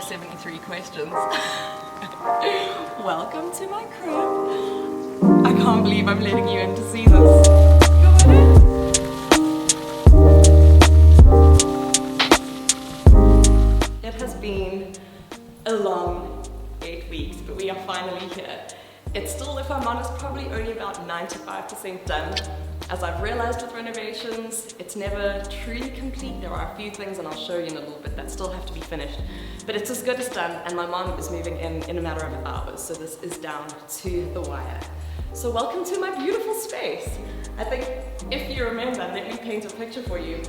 73 questions. Welcome to my crib. I can't believe I'm letting you in to see this. Come on in. It has been a long 8 weeks, but we are finally here. It's still, if I'm honest, probably only about 95% done. As I've realized with renovations, it's never truly complete. There are a few things, and I'll show you in a little bit, that still have to be finished. But it's as good as done, and my mom is moving in a matter of hours, so this is down to the wire. So welcome to my beautiful space. I think if you remember, let me paint a picture for you.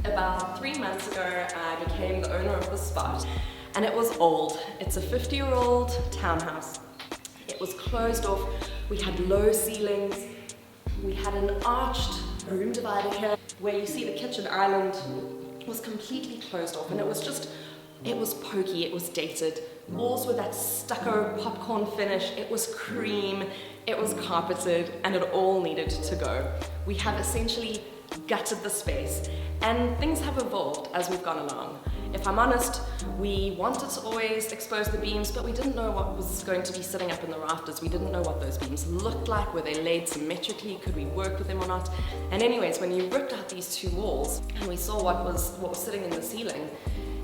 About 3 months ago, I became the owner of the spot, and it was old. It's a 50-year-old townhouse. It was closed off. We had low ceilings. We had an arched room divider here where you see the kitchen island was completely closed off, and it was pokey, it was dated. Walls were that stucco popcorn finish, it was cream, it was carpeted, and it all needed to go. We have essentially gutted the space, and things have evolved as we've gone along. If I'm honest, we wanted to always expose the beams, but we didn't know what was going to be sitting up in the rafters. We didn't know what those beams looked like. Were they laid symmetrically? Could we work with them or not? And anyways, when you ripped out these two walls and we saw what was sitting in the ceiling,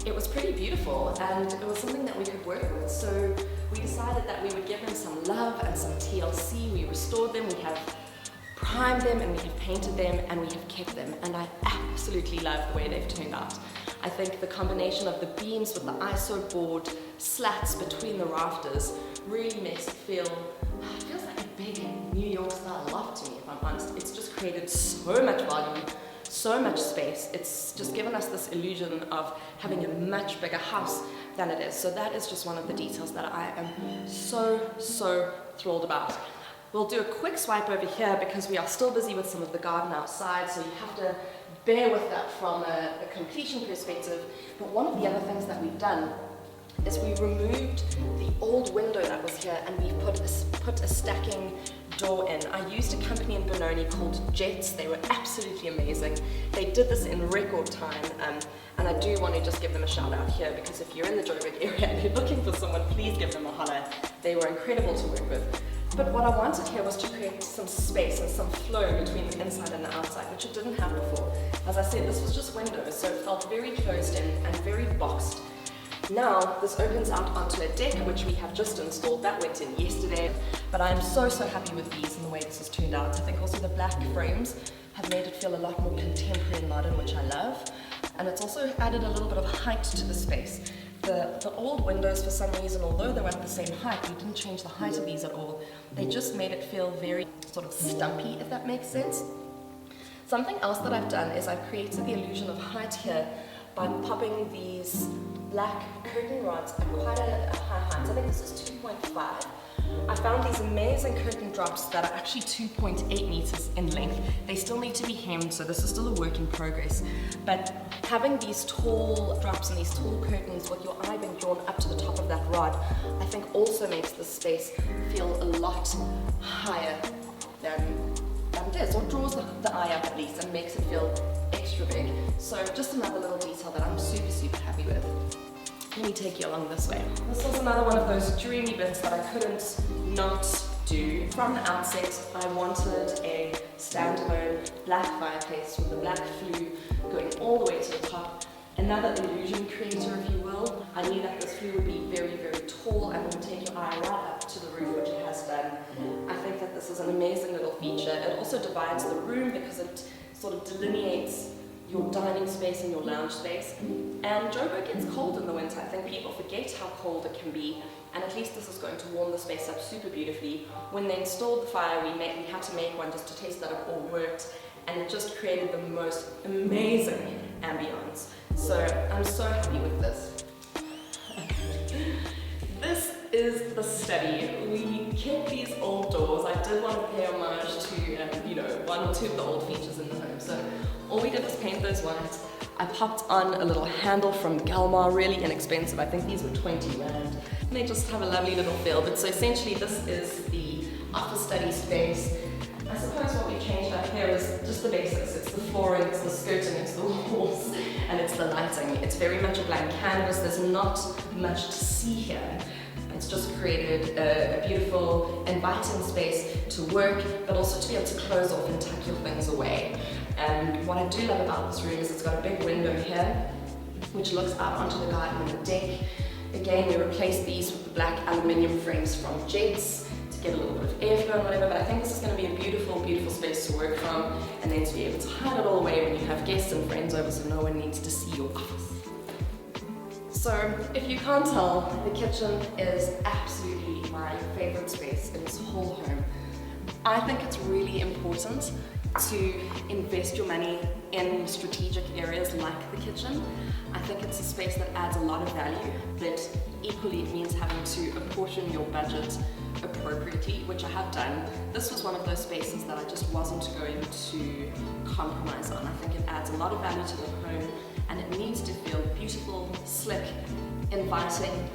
it was pretty beautiful, and it was something that we could work with. So we decided that we would give them some love and some TLC. We restored them, we have primed them, and we have painted them, and we have kept them. And I absolutely love the way they've turned out. I think the combination of the beams with the ISO board slats between the rafters really makes it feels like a big New York style loft to me, if I'm honest. It's just created so much volume, so much space. It's just given us this illusion of having a much bigger house than it is. So that is just one of the details that I am so thrilled about. We'll do a quick swipe over here because we are still busy with some of the garden outside, so you have to bear with that from a completion perspective. But one of the other things that we've done is we removed the old window that was here, and we've put a stacking door in. I used a company in Benoni called Jets. They were absolutely amazing. They did this in record time, and I do want to just give them a shout out here, because if you're in the Joburg area and you're looking for someone, please give them a holler. They were incredible to work with. But what I wanted here was to create some space and some flow between the inside and the outside, which it didn't have before. As I said, this was just windows, so it felt very closed in and very boxed. Now, this opens out onto a deck, which we have just installed. That went in yesterday, but I'm so happy with these and the way this has turned out. I think also the black frames have made it feel a lot more contemporary and modern, which I love. And it's also added a little bit of height to the space. The old windows, for some reason, although they were at the same height, we didn't change the height of these at all. They just made it feel very sort of stumpy, if that makes sense. Something else that I've done is I've created the illusion of height here by popping these black curtain rods at quite a high height. I think this is 2.5. I found these amazing curtain drops that are actually 2.8 meters in length. They still need to be hemmed, so this is still a work in progress. But having these tall drops and these tall curtains with your eye being drawn up to the top of that rod, I think also makes the space feel a lot higher than it is, or draws the eye up at least and makes it feel extra big. So just another little detail that I'm super happy with. Let me take you along this way. This was another one of those dreamy bits that I couldn't not do. From the outset, I wanted a standalone black fireplace with the black flue going all the way to the top. Another illusion creator, if you will. I knew that this flue would be very tall and would take your eye right up to the roof, which it has done. I think that this is an amazing little feature. It also divides the room because it sort of delineates your dining space and your lounge space. And Joburg gets cold in the winter. I think people forget how cold it can be, and at least this is going to warm the space up super beautifully. When they installed the fire, we had to make one just to test that it all worked, and it just created the most amazing ambience. So I'm so happy with this. This is the study. We kept these old doors. I did want to pay homage to one or two of the old features in the home. So all we did was paint those white. I popped on a little handle from Galmar, really inexpensive. I think these were 20 rand. And they just have a lovely little feel. But so essentially this is the office study space. I suppose what we changed up here is just the basics. It's the flooring, it's the skirting, it's the walls, and it's the lighting. It's very much a blank canvas. There's not much to see here. It's just created a beautiful, inviting space to work, but also to be able to close off and tuck your things away. And what I do love about this room is it's got a big window here, which looks out onto the garden and the deck. Again, we replaced these with the black aluminium frames from Jets to get a little bit of airflow and whatever, but I think this is going to be a beautiful, beautiful space to work from, and then to be able to hide it all away when you have guests and friends over so no one needs to see your office. So, if you can't tell, the kitchen is absolutely my favorite space in this whole home. I think it's really important to invest your money in strategic areas like the kitchen. I think it's a space that adds a lot of value, but equally it means having to apportion your budget appropriately, which I have done. This was one of those spaces that I just wasn't going to compromise on. I think it adds a lot of value to the home, and it needs to feel beautiful, slick, inviting.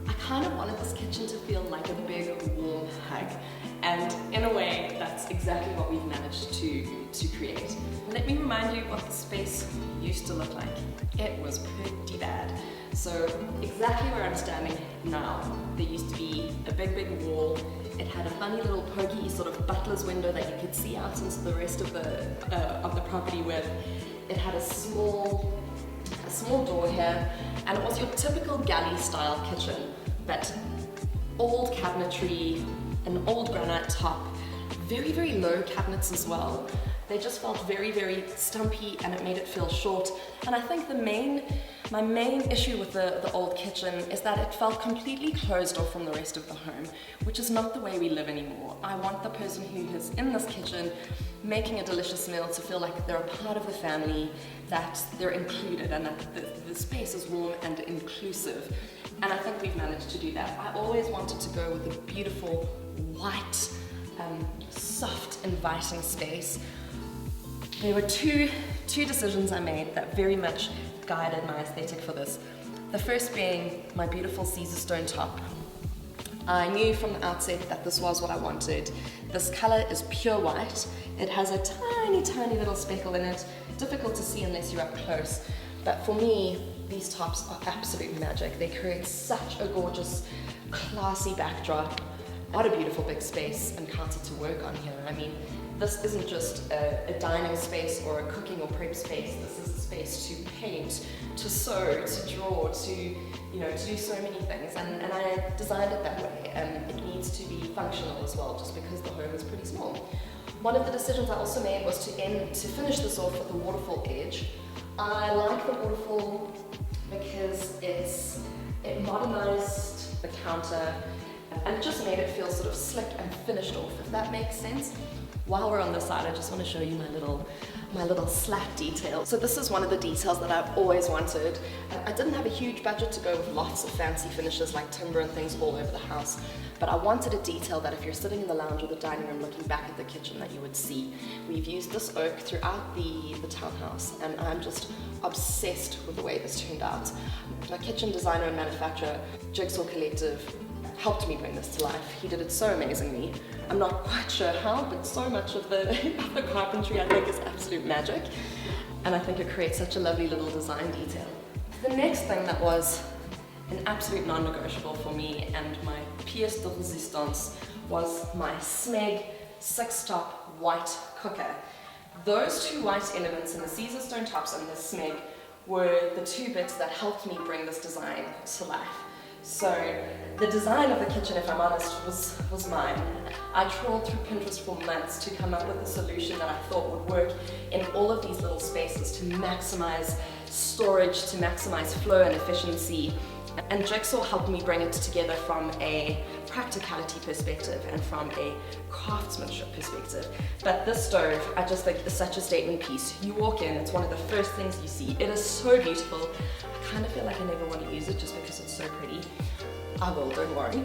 I kind of wanted this kitchen to feel like a big warm hug, and in a way that's exactly what we've managed to create. Let me remind you what the space used to look like. It was pretty bad. So exactly where I'm standing now, there used to be a big wall. It had a funny little pokey sort of butler's window that you could see out into the rest of the property with. It had a small door here, and it was your typical galley style kitchen, but old cabinetry, an old granite top, very low cabinets as well. They just felt very stumpy, and it made it feel short. And I think my main issue with the old kitchen is that it felt completely closed off from the rest of the home, which is not the way we live anymore. I want the person who is in this kitchen making a delicious meal to feel like they're a part of the family, that they're included, and that the space is warm and inclusive. And I think we've managed to do that. I always wanted to go with a beautiful, white, soft, inviting space. There were two decisions I made that very much guided my aesthetic for this. The first being my beautiful Caesar stone top. I knew from the outset that this was what I wanted. This color is pure white. It has a tiny little speckle in it. Difficult to see unless you're up close. But for me, these tops are absolute magic. They create such a gorgeous, classy backdrop. What a beautiful big space and counter to work on here. I mean, this isn't just a dining space or a cooking or prep space. This is a space to paint, to sew, to draw, to do so many things. And I designed it that way. It needs to be functional as well, just because the home is pretty small. One of the decisions I also made was to finish this off with a waterfall edge. I like the waterfall because it modernized the counter, and it just made it feel sort of slick and finished off, if that makes sense. While we're on this side, I just want to show you my little slat detail. So this is one of the details that I've always wanted. I didn't have a huge budget to go with lots of fancy finishes like timber and things all over the house, but I wanted a detail that if you're sitting in the lounge or the dining room looking back at the kitchen that you would see. We've used this oak throughout the townhouse, and I'm just obsessed with the way this turned out. My kitchen designer and manufacturer, Jigsaw Collective, helped me bring this to life. He did it so amazingly. I'm not quite sure how, but so much of the carpentry I think is absolute magic. And I think it creates such a lovely little design detail. The next thing that was an absolute non-negotiable for me and my pièce de résistance was my Smeg 6-top white cooker. Those two white elements in the Caesar stone tops and the Smeg were the two bits that helped me bring this design to life. So the design of the kitchen, if I'm honest, was mine. I trawled through Pinterest for months to come up with a solution that I thought would work in all of these little spaces to maximize storage, to maximize flow and efficiency. And Jigsaw helped me bring it together from a practicality perspective and from a craftsmanship perspective. But this stove, I just think, is such a statement piece. You walk in, it's one of the first things you see. It is so beautiful. I kind of feel like I never want to use it just because it's so pretty. I will, don't worry.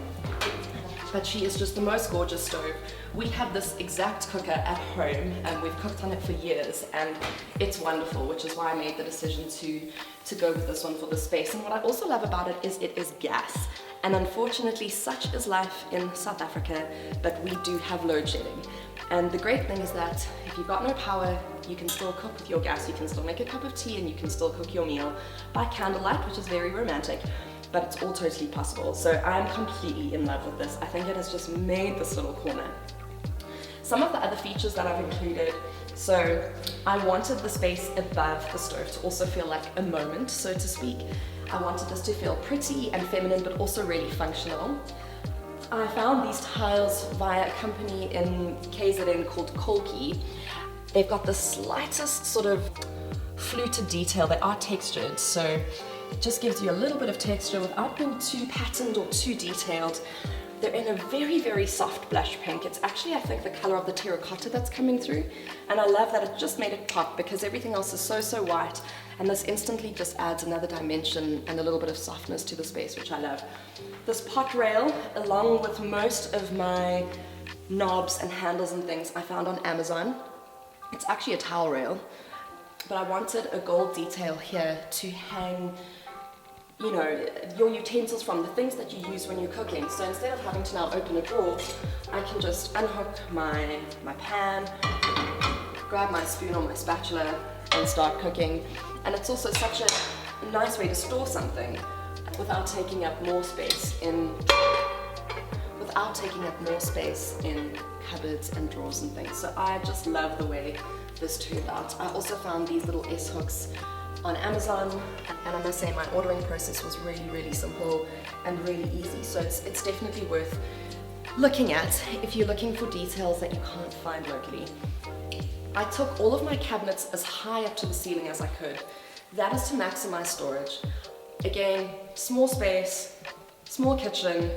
But she is just the most gorgeous stove. We have this exact cooker at home and we've cooked on it for years, and it's wonderful, which is why I made the decision to go with this one for the space. And what I also love about it is gas. And unfortunately, such is life in South Africa, but we do have load shedding. And the great thing is that if you've got no power, you can still cook with your gas, you can still make a cup of tea, and you can still cook your meal by candlelight, which is very romantic. but it's all totally possible. So I'm completely in love with this. I think it has just made this little corner. Some of the other features that I've included, so I wanted the space above the stove to also feel like a moment, so to speak. I wanted this to feel pretty and feminine, but also really functional. I found these tiles via a company in KZN called Kolki. They've got the slightest sort of fluted detail. They are textured, so it just gives you a little bit of texture without being too patterned or too detailed. They're in a very, very soft blush pink. It's actually, I think, the color of the terracotta that's coming through. And I love that it just made it pop because everything else is so white. And this instantly just adds another dimension and a little bit of softness to the space, which I love. This pot rail, along with most of my knobs and handles and things, I found on Amazon. It's actually a towel rail, but I wanted a gold detail here to hang, you know, your utensils from, the things that you use when you're cooking. So instead of having to now open a drawer, I can just unhook my pan, grab my spoon or my spatula and start cooking. And it's also such a nice way to store something without taking up more space in cupboards and drawers and things. So I just love the way this turned out. I also found these little S-hooks on Amazon, and I must say my ordering process was really simple and really easy, so it's definitely worth looking at if you're looking for details that you can't find locally. I took all of my cabinets as high up to the ceiling as I could. That is to maximize storage. Again, small space, small kitchen,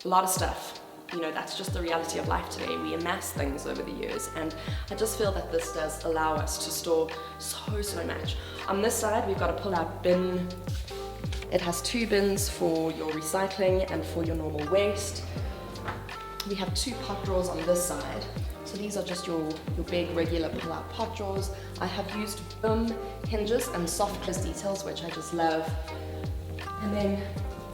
a lot of stuff. You know, that's just the reality of life today. We amass things over the years, and I just feel that this does allow us to store so much. On this side, we've got a pull-out bin. It has 2 bins for your recycling and for your normal waste. We have 2 pot drawers on this side. So these are just your big regular pull-out pot drawers. I have used boom hinges and soft close details, which I just love. And then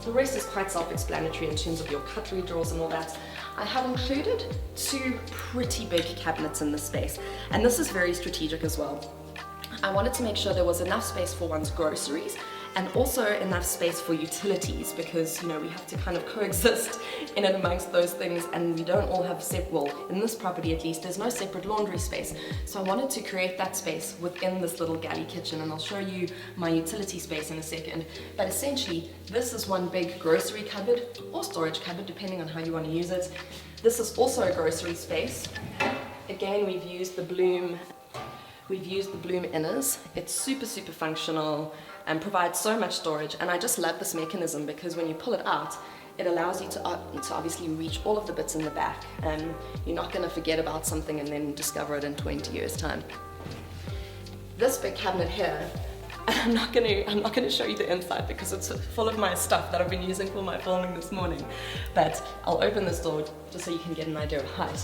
the rest is quite self-explanatory in terms of your cutlery drawers and all that. I have included 2 pretty big cabinets in this space, and this is very strategic as well. I wanted to make sure there was enough space for one's groceries and also enough space for utilities, because, you know, we have to kind of coexist in and amongst those things, and we don't all have well, in this property at least, there's no separate laundry space. So I wanted to create that space within this little galley kitchen, and I'll show you my utility space in a second. But essentially, this is one big grocery cupboard or storage cupboard, depending on how you want to use it. This is also a grocery space. Again, we've used the Bloom inners. It's super functional and provides so much storage, and I just love this mechanism because when you pull it out, it allows you to obviously reach all of the bits in the back, and you're not going to forget about something and then discover it in 20 years time. This big cabinet here, I'm not going to show you the inside because it's full of my stuff that I've been using for my filming this morning, but I'll open this door just so you can get an idea of height.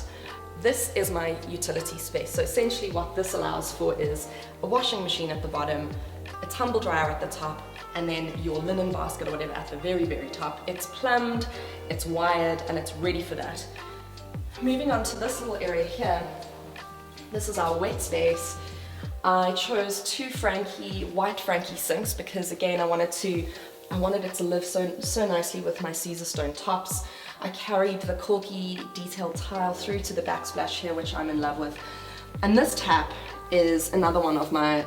This is my utility space. So essentially what this allows for is a washing machine at the bottom, a tumble dryer at the top, and then your linen basket or whatever at the very top. It's plumbed, it's wired, and it's ready for that. Moving on to this little area here, this is our wet space. I chose 2 white Frankie sinks because, again, I wanted it to live so nicely with my Caesar stone tops. I carried the Kolki detailed tile through to the backsplash here, which I'm in love with. And this tap is another one of my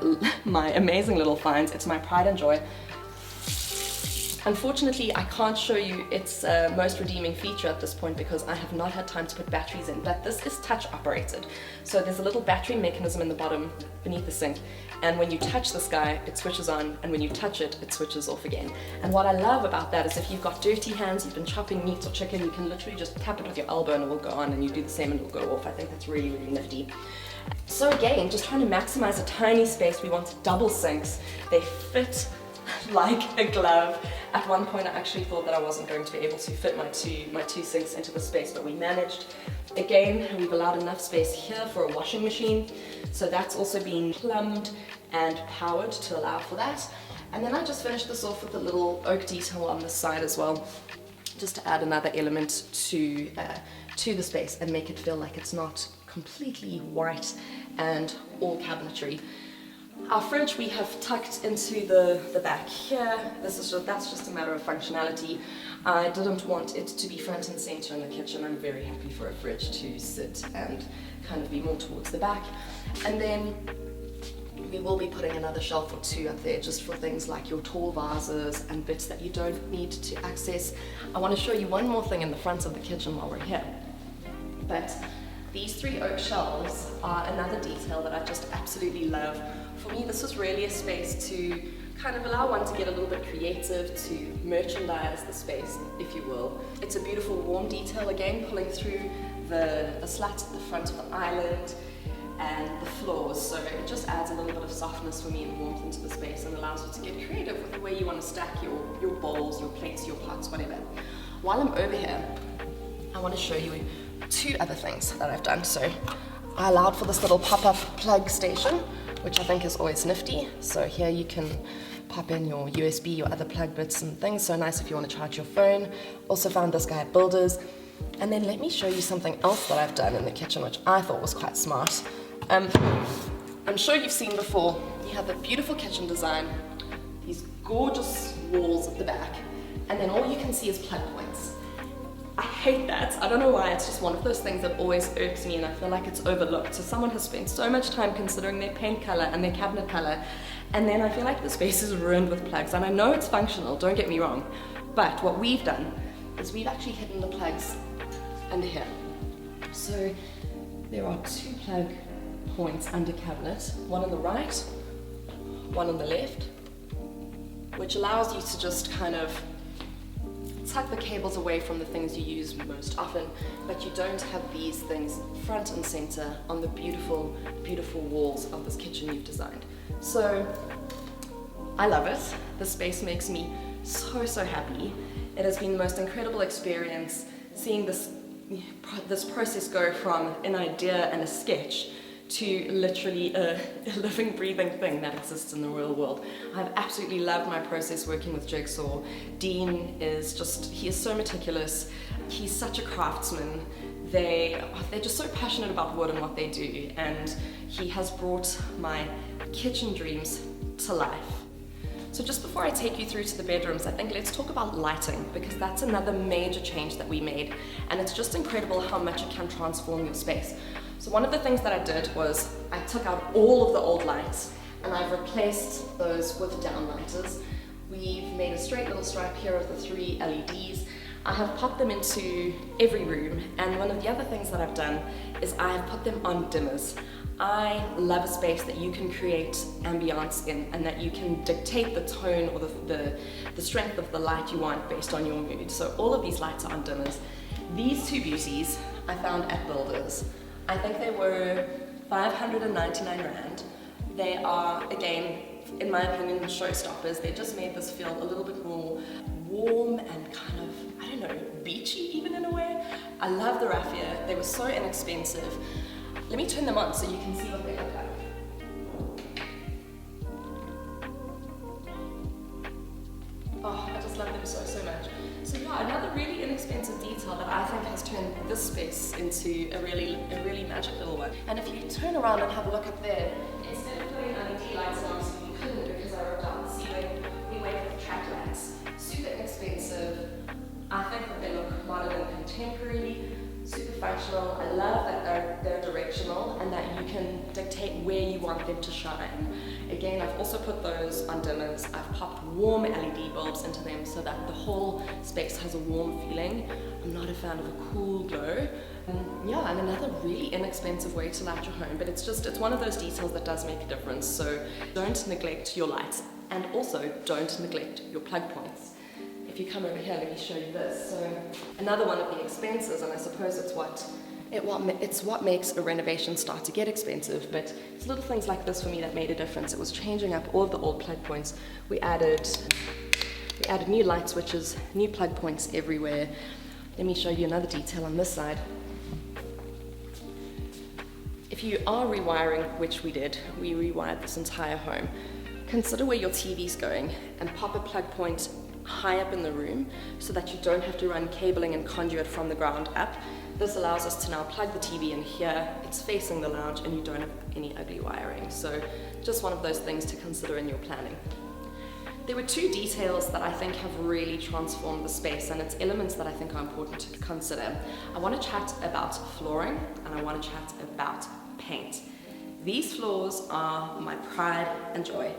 amazing little finds. It's my pride and joy. Unfortunately, I can't show you its most redeeming feature at this point because I have not had time to put batteries in, but this is touch operated. So there's a little battery mechanism in the bottom beneath the sink, and when you touch this guy, it switches on, and when you touch it, it switches off again. And what I love about that is if you've got dirty hands, you've been chopping meat or chicken, you can literally just tap it with your elbow and it will go on, and you do the same and it will go off. I think that's really nifty. So again, just trying to maximize a tiny space, we want double sinks. They fit like a glove. At one point I actually thought that I wasn't going to be able to fit my two sinks into the space, but we managed. Again, we've allowed enough space here for a washing machine, so that's also been plumbed and powered to allow for that. And then I just finished this off with a little oak detail on this side as well, just to add another element to the space and make it feel like it's not completely white and all cabinetry. Our fridge we have tucked into the back here. That's just a matter of functionality. I didn't want it to be front and center in the kitchen. I'm very happy for a fridge to sit and kind of be more towards the back. And then we will be putting another shelf or two up there just for things like your tall vases and bits that you don't need to access. I want to show you one more thing in the front of the kitchen while we're here. But these 3 oak shelves are another detail that I just absolutely love. For me, this was really a space to kind of allow one to get a little bit creative, to merchandise the space, if you will. It's a beautiful warm detail again, pulling through the slats at the front of the island and the floors, so it just adds a little bit of softness for me and warmth into the space and allows you to get creative with the way you want to stack your bowls, your plates, your pots, whatever. While I'm over here, I want to show you 2 other things that I've done. So I allowed for this little pop-up plug station, which I think is always nifty. So here you can pop in your USB, your other plug bits and things. So nice if you want to charge your phone. Also found this guy at Builders. And then let me show you something else that I've done in the kitchen, which I thought was quite smart. I'm sure you've seen before, you have a beautiful kitchen design, these gorgeous walls at the back, and then all you can see is plug points. I hate that. I don't know why. It's just one of those things that always irks me and I feel like it's overlooked. So someone has spent so much time considering their paint color and their cabinet color, and then I feel like the space is ruined with plugs. And I know it's functional, don't get me wrong, but what we've done is we've actually hidden the plugs under here. So there are 2 plug points under cabinet, one on the right, one on the left, which allows you to just kind of tuck the cables away from the things you use most often, but you don't have these things front and center on the beautiful, beautiful walls of this kitchen you've designed. So I love it. The space makes me so happy. It has been the most incredible experience seeing this process go from an idea and a sketch to literally a living, breathing thing that exists in the real world. I've absolutely loved my process working with Jigsaw. Dean is he is so meticulous. He's such a craftsman. They're just so passionate about wood and what they do, and he has brought my kitchen dreams to life. So just before I take you through to the bedrooms, I think let's talk about lighting, because that's another major change that we made, and it's just incredible how much it can transform your space. So one of the things that I did was I took out all of the old lights and I've replaced those with downlighters. We've made a straight little stripe here of the 3 LEDs. I have popped them into every room, and one of the other things that I've done is I have put them on dimmers. I love a space that you can create ambience in and that you can dictate the tone or the strength of the light you want based on your mood. So all of these lights are on dimmers. These 2 beauties I found at Builders. I think they were 599 Rand. They are, again, in my opinion, showstoppers. They just made this feel a little bit more warm and kind of, I don't know, beachy even in a way. I love the raffia. They were so inexpensive. Let me turn them on so you can see what they look like. Oh, I just love them so much. So yeah, another really inexpensive detail that I think has turned this space into a really magic little one. And if you turn around and have a look up there, instead of putting LED lights on, so you couldn't because I ripped out the ceiling, we went with track lights. Super inexpensive. I think that they look modern and contemporary. Super functional. I love that they're directional and that you can dictate where you want them to shine. Again, I've also put those on dimmers. I've popped warm LED bulbs into them so that the whole space has a warm feeling. I'm not a fan of a cool glow. Yeah, and another really inexpensive way to light your home, but it's one of those details that does make a difference. So don't neglect your lights, and also don't neglect your plug points. If you come over here, let me show you this. So another one of the expenses, and I suppose it's what makes a renovation start to get expensive, but it's little things like this for me that made a difference. It was changing up all of the old plug points. We added new light switches, new plug points everywhere. Let me show you another detail on this side. If you are rewiring, which we did, we rewired this entire home. Consider where your TV's going and pop a plug point high up in the room so that you don't have to run cabling and conduit from the ground up. This allows us to now plug the TV in here, it's facing the lounge, and you don't have any ugly wiring. So just one of those things to consider in your planning. There were two details that I think have really transformed the space, and it's elements that I think are important to consider. I want to chat about flooring, and I want to chat about paint. These floors are my pride and joy.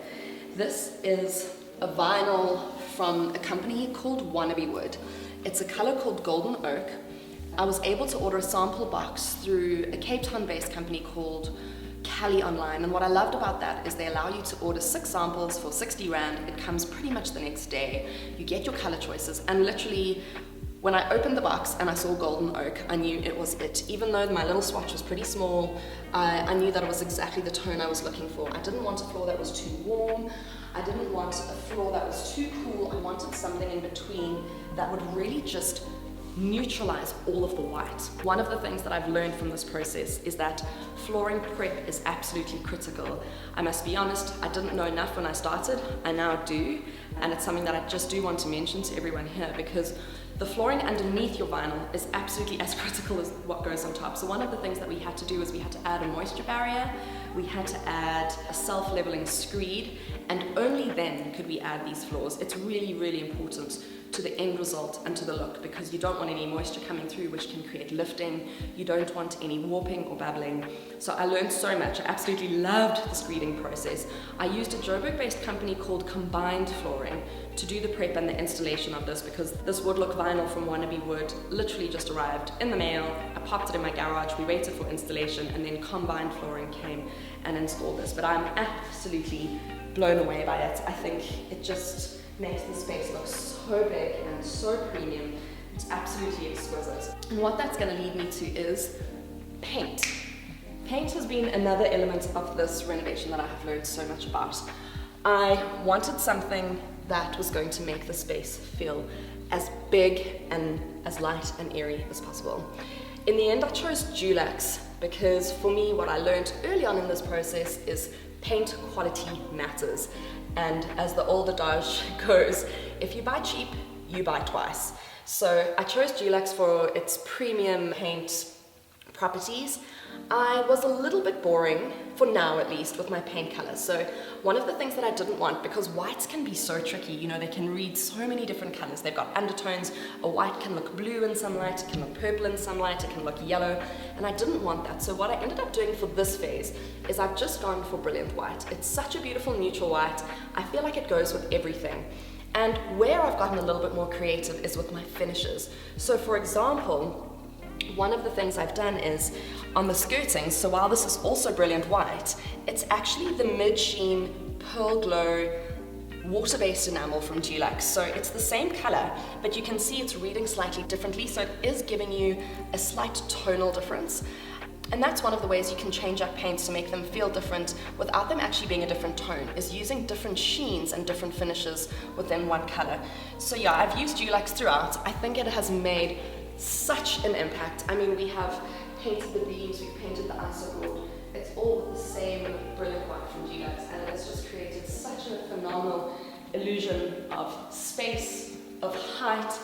This is a vinyl from a company called Wannabe Wood. It's a color called Golden Oak. I was able to order a sample box through a Cape Town-based company called Cali Online, and what I loved about that is they allow you to order 6 samples for 60 Rand. It comes pretty much the next day. You get your color choices, and literally when I opened the box and I saw Golden Oak, I knew it was it. Even though my little swatch was pretty small, I knew that it was exactly the tone I was looking for. I didn't want a floor that was too warm. I didn't want a floor that was too cool. I wanted something in between that would really just neutralize all of the white. One of the things that I've learned from this process is that flooring prep is absolutely critical. I must be honest, I didn't know enough when I started. I now do, and it's something that I just do want to mention to everyone here, because the flooring underneath your vinyl is absolutely as critical as what goes on top. So one of the things that we had to do is we had to add a moisture barrier, we had to add a self-leveling screed, and only then could we add these floors. It's really, really important to the end result and to the look, because you don't want any moisture coming through, which can create lifting. You don't want any warping or bubbling. So I learned so much. I absolutely loved the screeding process. I used a Joburg-based company called Combined Flooring to do the prep and the installation of this, because this wood look vinyl from Wannabe Wood literally just arrived in the mail. I popped it in my garage, we waited for installation, and then Combined Flooring came and installed this. But I'm absolutely blown away by it. I think it just makes the space look so big and so premium. It's absolutely exquisite. And what that's going to lead me to is paint. Paint has been another element of this renovation that I have learned so much about. I wanted something that was going to make the space feel as big and as light and airy as possible. In the end, I chose Dulux because for me, what I learned early on in this process is paint quality matters. And as the old adage goes, if you buy cheap, you buy twice. So I chose Dulux for its premium paint properties. I was a little bit boring, for now at least, with my paint colors. So one of the things that I didn't want, because whites can be so tricky, you know, they can read so many different colors. They've got undertones. A white can look blue in some light, it can look purple in some light, it can look yellow, and I didn't want that. So what I ended up doing for this phase is I've just gone for Brilliant White. It's such a beautiful neutral white. I feel like it goes with everything. And where I've gotten a little bit more creative is with my finishes. So for example, one of the things I've done is on the skirting, so while this is also Brilliant White, it's actually the mid-sheen Pearl Glow water-based enamel from Dulux. So it's the same color, but you can see it's reading slightly differently, so it is giving you a slight tonal difference. And that's one of the ways you can change up paints to make them feel different without them actually being a different tone, is using different sheens and different finishes within one color. So yeah, I've used Dulux throughout. I think it has made such an impact. I mean, we have painted the beams, we've painted the iso board. It's all with the same Brilliant White from Dulux, and it's just created such a phenomenal illusion of space, of height.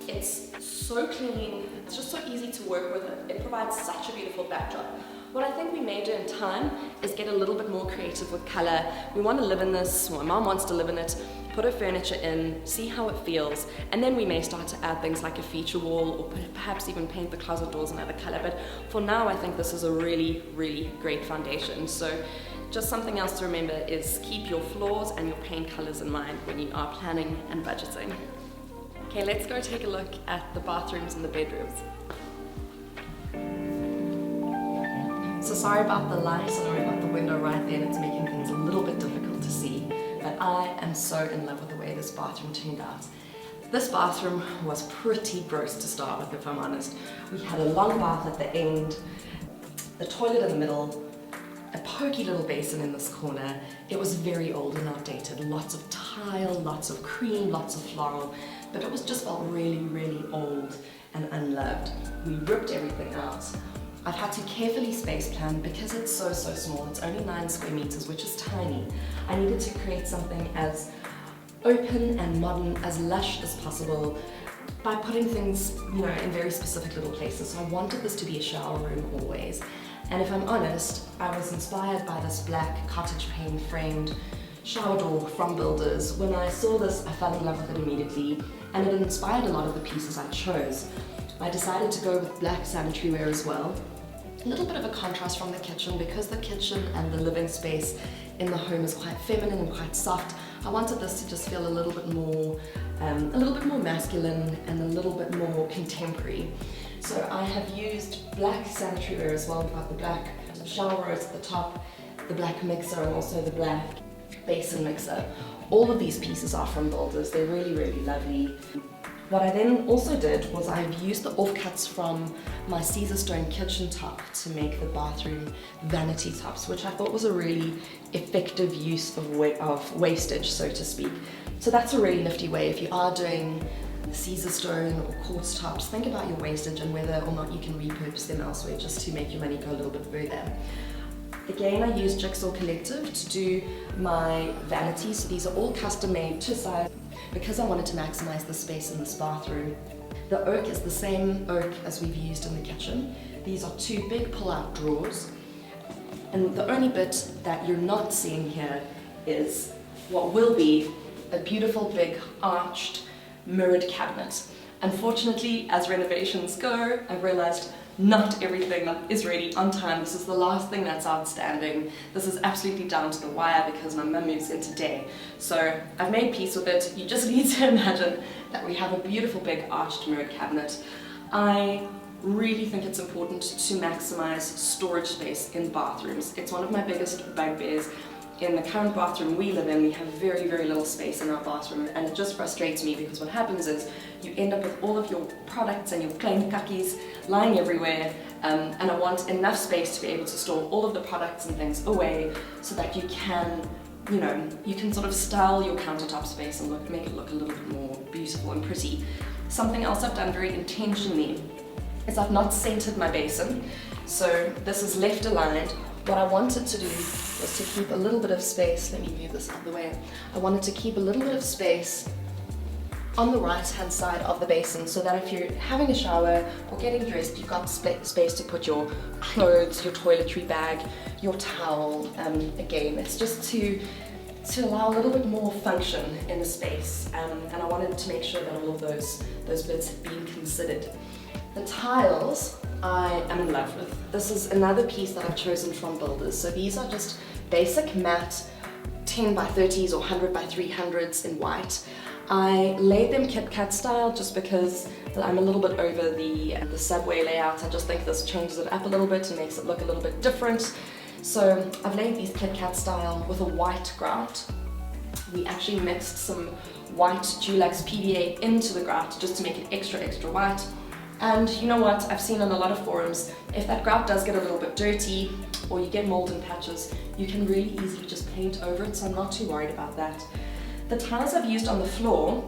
It's so clean, it's just so easy to work with. It provides such a beautiful backdrop. What I think we may do in time is get a little bit more creative with color. We want to live in this, my mom wants to live in it, put her furniture in, see how it feels, and then we may start to add things like a feature wall or perhaps even paint the closet doors another color. But for now, I think this is a really, really great foundation. So just something else to remember is keep your floors and your paint colors in mind when you are planning and budgeting. Okay, let's go take a look at the bathrooms and the bedrooms. So sorry about the light, and I've got the window right there and it's making things a little bit difficult to see, but I am so in love with the way this bathroom turned out. This bathroom was pretty gross to start with, if I'm honest. We had a long bath at the end, the toilet in the middle, a pokey little basin in this corner. It was very old and outdated, lots of tile, lots of cream, lots of floral, but it was just felt really, really old and unloved. We ripped everything out. I've had to carefully space plan because it's so small. It's only 9 square meters, which is tiny. I needed to create something as open and modern, as lush as possible. by putting things, you know, in very specific little places. So I wanted this to be a shower room always. And if I'm honest, I was inspired by this black cottage pane framed shower door from Builders. When I saw this, I fell in love with it immediately, and it inspired a lot of the pieces I chose. I decided to go with black sanitary ware as well. A little bit of a contrast from the kitchen, because the kitchen and the living space in the home is quite feminine and quite soft. I wanted this to just feel a little bit more masculine and a little bit more contemporary. So I have used black sanitary ware as well. We've got the black shower rose at the top, the black mixer, and also the black basin mixer. All of these pieces are from Builders. They're really, really lovely. What I then also did was I've used the offcuts from my Caesar stone kitchen top to make the bathroom vanity tops, which I thought was a really effective use of wastage, so to speak. So that's a really nifty way. If you are doing Caesar stone or quartz tops, think about your wastage and whether or not you can repurpose them elsewhere, just to make your money go a little bit further. Again, I used Jigsaw Collective to do my vanities. So these are all custom made to size, because I wanted to maximize the space in this bathroom. The oak is the same oak as we've used in the kitchen. These are two big pull-out drawers. And the only bit that you're not seeing here is what will be a beautiful big arched mirrored cabinet. Unfortunately, as renovations go, I've realized not everything is ready on time. This is the last thing that's outstanding. This is absolutely down to the wire because my mum moves in today. So I've made peace with it. You just need to imagine that we have a beautiful big arched mirrored cabinet. I really think it's important to maximize storage space in bathrooms. It's one of my biggest bugbears. In the current bathroom we live in, we have very, very little space in our bathroom, and it just frustrates me because what happens is you end up with all of your products and your plain kakis lying everywhere, and I want enough space to be able to store all of the products and things away so that you can, you know, you can sort of style your countertop space and make it look a little bit more beautiful and pretty. Something else I've done very intentionally is I've not centered my basin, so this is left aligned. What I wanted to do was to keep a little bit of space. Let me move this out of the way. I wanted to keep a little bit of space on the right hand side of the basin, so that if you're having a shower or getting dressed, you've got space to put your clothes, your toiletry bag, your towel. Again, it's just to allow a little bit more function in the space, and I wanted to make sure that all of those bits had been considered. The tiles I am in love with. This is another piece that I've chosen from Builders. So these are just basic matte 10 by 30s or 100 by 300s in white. I laid them Kit Kat style just because I'm a little bit over the subway layout. I just think this changes it up a little bit and makes it look a little bit different. So I've laid these Kit Kat style with a white grout. We actually mixed some white Dulux PVA into the grout just to make it extra, extra white. And you know what, I've seen on a lot of forums, if that grout does get a little bit dirty or you get mold in patches, you can really easily just paint over it, so I'm not too worried about that. The tiles I've used on the floor,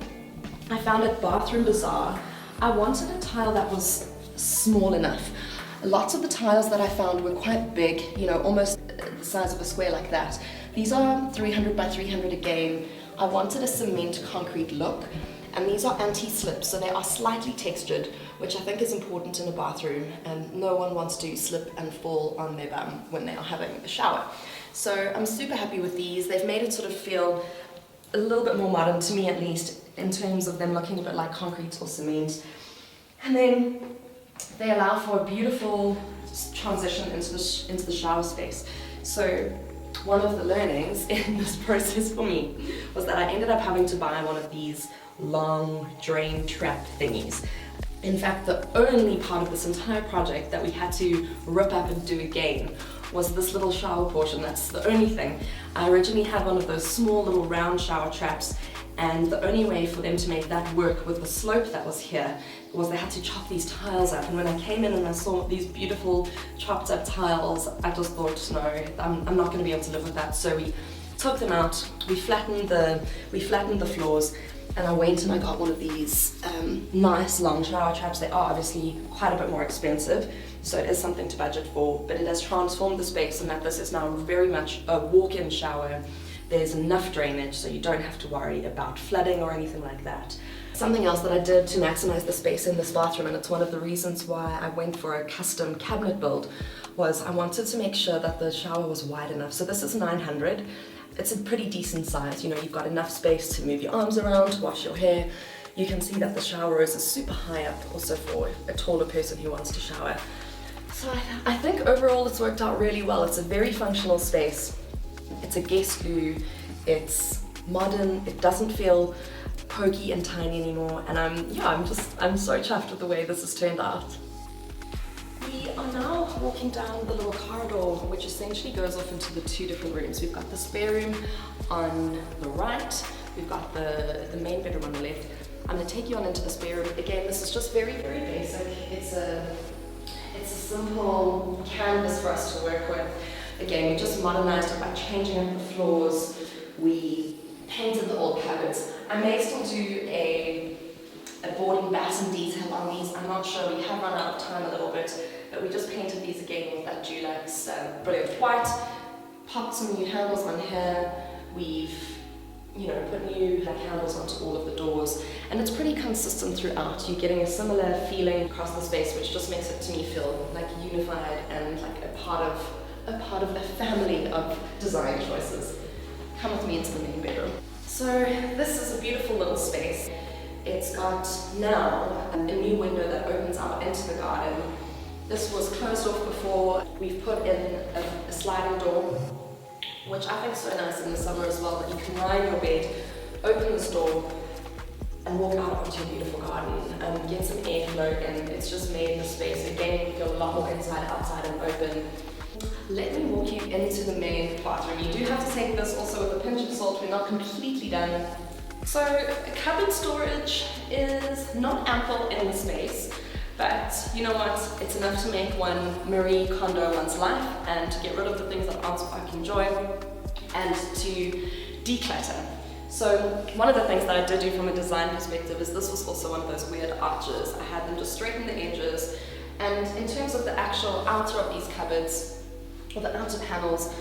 I found at Bathroom Bazaar. I wanted a tile that was small enough. Lots of the tiles that I found were quite big, you know, almost the size of a square like that. These are 300 by 300 again. I wanted a cement concrete look. And these are anti-slip, so they are slightly textured, which I think is important in a bathroom, and no one wants to slip and fall on their bum when they are having a shower. So I'm super happy with these. They've made it sort of feel a little bit more modern, to me at least, in terms of them looking a bit like concrete or cement. And then they allow for a beautiful transition into the shower space. So one of the learnings in this process for me was that I ended up having to buy one of these long drain trap thingies. In fact, the only part of this entire project that we had to rip up and do again was this little shower portion. That's the only thing. I originally had one of those small little round shower traps, and the only way for them to make that work with the slope that was here was they had to chop these tiles up. And when I came in and I saw these beautiful chopped up tiles, I just thought, no, I'm not going to be able to live with that. So we took them out, we flattened the floors, and I went and I got one of these nice long shower traps. They are obviously quite a bit more expensive, so it is something to budget for, but it has transformed the space in that this is now very much a walk-in shower. There's enough drainage, so you don't have to worry about flooding or anything like that. Something else that I did to maximize the space in this bathroom, and it's one of the reasons why I went for a custom cabinet build, was I wanted to make sure that the shower was wide enough. So this is 900. It's a pretty decent size. You know, you've got enough space to move your arms around, to wash your hair. You can see that the shower is super high up, also for a taller person who wants to shower. So I think overall it's worked out really well. It's a very functional space. It's a guest loo. It's modern. It doesn't feel pokey and tiny anymore, and I'm so chuffed with the way this has turned out. We are now walking down the little corridor, which essentially goes off into the two different rooms. We've got the spare room on the right, we've got the main bedroom on the left. I'm going to take you on into the spare room. Again, this is just very, very basic. It's a simple canvas for us to work with. Again, we just modernized it by changing up the floors. We painted the old cupboards. I may still do a boarding batten detail on these. I'm not sure. We have run out of time a little bit, but we just painted these again with that Dulux brilliant white. Popped some new handles on here. We've put new handles onto all of the doors, and it's pretty consistent throughout. You're getting a similar feeling across the space, which just makes it to me feel like unified and like a part of a family of design choices. Come with me into the main bedroom. So this is a beautiful little space. It's got now a new window that opens out into the garden. This was closed off before. We've put in a sliding door, which I think is so nice in the summer as well, that you can lie in your bed, open this door, and walk out onto your beautiful garden and get some airflow in. It's just made the space, again, feel a lot more inside, outside, and open. Let me walk you into the main bathroom. You do have to take this also with a pinch of salt. We're not completely done. So cupboard storage is not ample in the space, but you know what? It's enough to make one Marie Kondo one's life, and to get rid of the things that aren't sparking joy, and to declutter. So one of the things that I did do from a design perspective is this was also one of those weird arches. I had them just straighten the edges, and in terms of the actual outer of these cupboards, or the outer panels,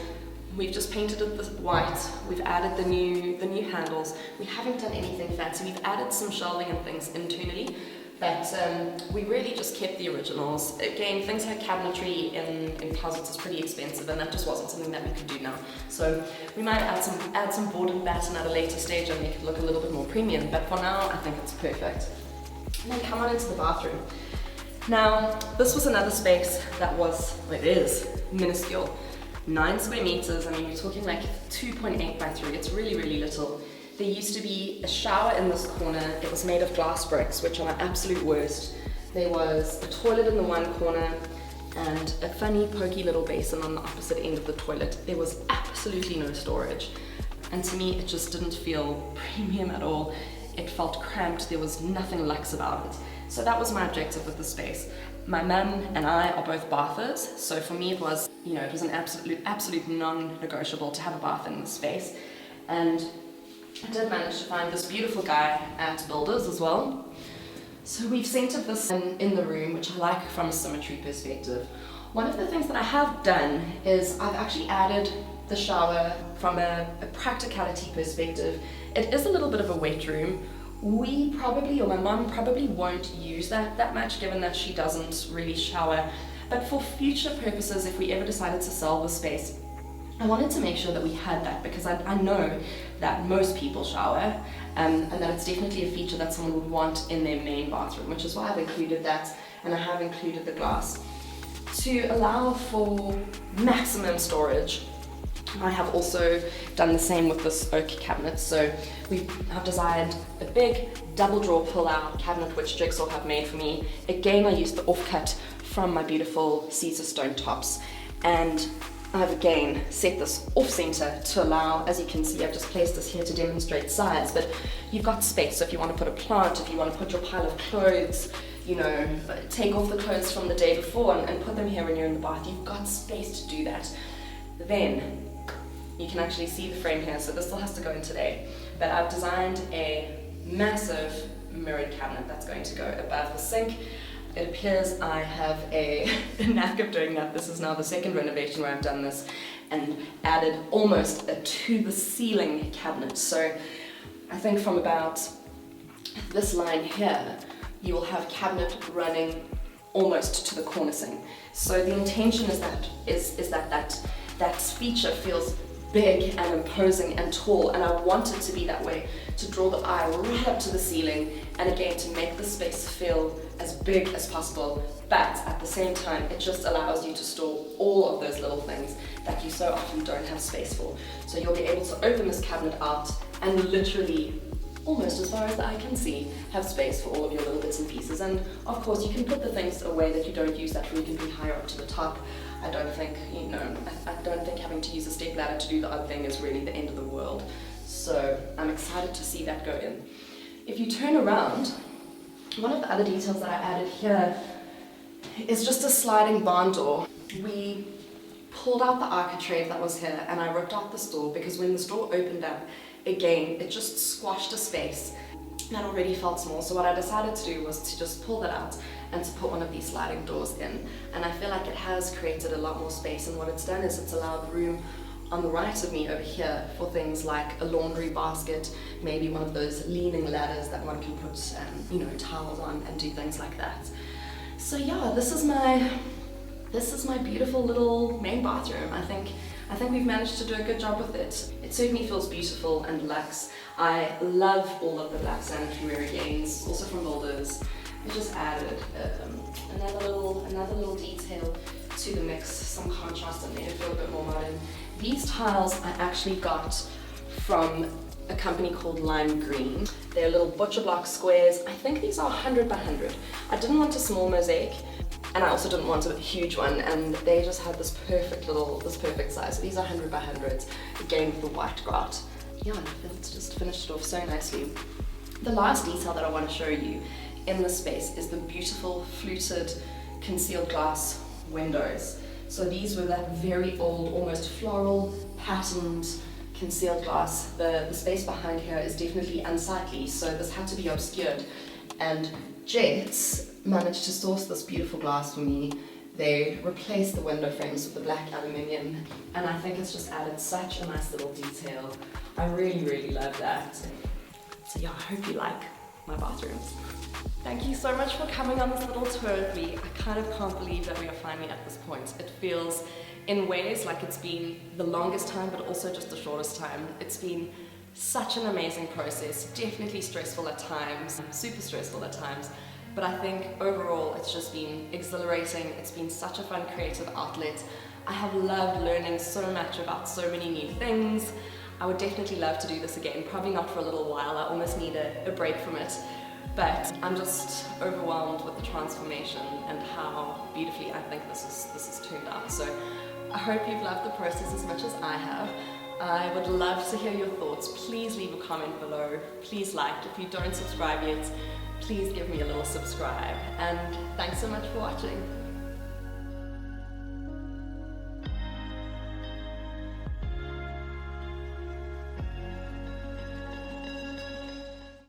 we've just painted it this white. We've added the new handles. We haven't done anything fancy. We've added some shelving and things internally, but we really just kept the originals. Again, things like cabinetry in closets is pretty expensive, and that just wasn't something that we could do now. So we might add some board and batten at a later stage and make it look a little bit more premium, but for now I think it's perfect. And then come on into the bathroom. Now, this was another space that is minuscule. 9 square meters. I mean, you're talking like 2.8 by 3. It's really, really little. There used to be a shower in this corner. It was made of glass bricks, which are my absolute worst. There was a toilet in the one corner and a funny, pokey little basin on the opposite end of the toilet. There was absolutely no storage. And to me, it just didn't feel premium at all. It felt cramped. There was nothing luxe about it. So that was my objective with the space. My mum and I are both bathers, so for me it was an absolute non-negotiable to have a bath in this space. And I did manage to find this beautiful guy at Builders as well. So we've centered this in the room, which I like from a symmetry perspective. One of the things that I have done is I've actually added the shower from a practicality perspective. It is a little bit of a wet room. We probably, or my mum probably won't use that much, given that she doesn't really shower. But for future purposes, if we ever decided to sell the space, I wanted to make sure that we had that, because I know that most people shower, and that it's definitely a feature that someone would want in their main bathroom, which is why I've included that, and I have included the glass. To allow for maximum storage, I have also done the same with this oak cabinet. So I've designed a big double drawer pull-out cabinet, which Jigsaw have made for me. Again, I used the offcut from my beautiful Caesar stone tops, and I've again set this off center to allow, as you can see, I've just placed this here to demonstrate size, but you've got space. So if you want to put a plant, if you want to put your pile of clothes, take off the clothes from the day before and put them here when you're in the bath, you've got space to do that. Then you can actually see the frame here, so this still has to go in today. But I've designed a massive mirrored cabinet that's going to go above the sink. It appears I have a knack of doing that. This is now the second renovation where I've done this and added almost a to the ceiling cabinet. So I think from about this line here, you will have cabinet running almost to the cornicing. So the intention is that feature feels big and imposing and tall, and I want it to be that way, to draw the eye right up to the ceiling, and again to make the space feel as big as possible, but at the same time it just allows you to store all of those little things that you so often don't have space for. So you'll be able to open this cabinet out and literally, almost as far as the eye can see, have space for all of your little bits and pieces. And of course you can put the things away that you don't use that frequently higher up to the top. I don't think having to use a step ladder to do the odd thing is really the end of the world. So I'm excited to see that go in. If you turn around, one of the other details that I added here is just a sliding barn door. We pulled out the architrave that was here and I ripped out this door because when this door opened up, again, it just squashed a space that already felt small. So what I decided to do was to just pull that out and to put one of these sliding doors in. And I feel like it has created a lot more space, and what it's done is it's allowed room on the right of me over here for things like a laundry basket, maybe one of those leaning ladders that one can put towels on and do things like that. So yeah, this is my beautiful little main bathroom. I think we've managed to do a good job with it. It certainly feels beautiful and luxe. I love all of the black sanitary ware agains, also from Builders. I just added another little detail to the mix, some contrast that made it feel a bit more modern. These tiles I actually got from a company called Lime Green. They're little butcher block squares. I think these are 100 by 100. I didn't want a small mosaic, and I also didn't want a huge one, and they just had this perfect size. So these are 100 by 100s, again with the white grout. Yeah, it's just finished it off so nicely. The last detail that I want to show you in this space is the beautiful fluted concealed glass windows. So these were that very old, almost floral patterned concealed glass. The space behind here is definitely unsightly, so this had to be obscured, and Jets managed to source this beautiful glass for me. They replaced the window frames with the black aluminium, and I think it's just added such a nice little detail. I really love that. So yeah, I hope you like my bathrooms. Thank you so much for coming on this little tour with me. I kind of can't believe that we are finally at this point. It feels in ways like it's been the longest time, but also just the shortest time. It's been such an amazing process, definitely stressful at times, super stressful at times, but I think overall it's just been exhilarating. It's been such a fun creative outlet. I have loved learning so much about so many new things. I would definitely love to do this again, probably not for a little while. I almost need a break from it, but I'm just overwhelmed with the transformation and how beautifully I think this has turned out. So I hope you've loved the process as much as I have. I would love to hear your thoughts. Please leave a comment below. Please like. If you don't subscribe yet, please give me a little subscribe. And thanks so much for watching.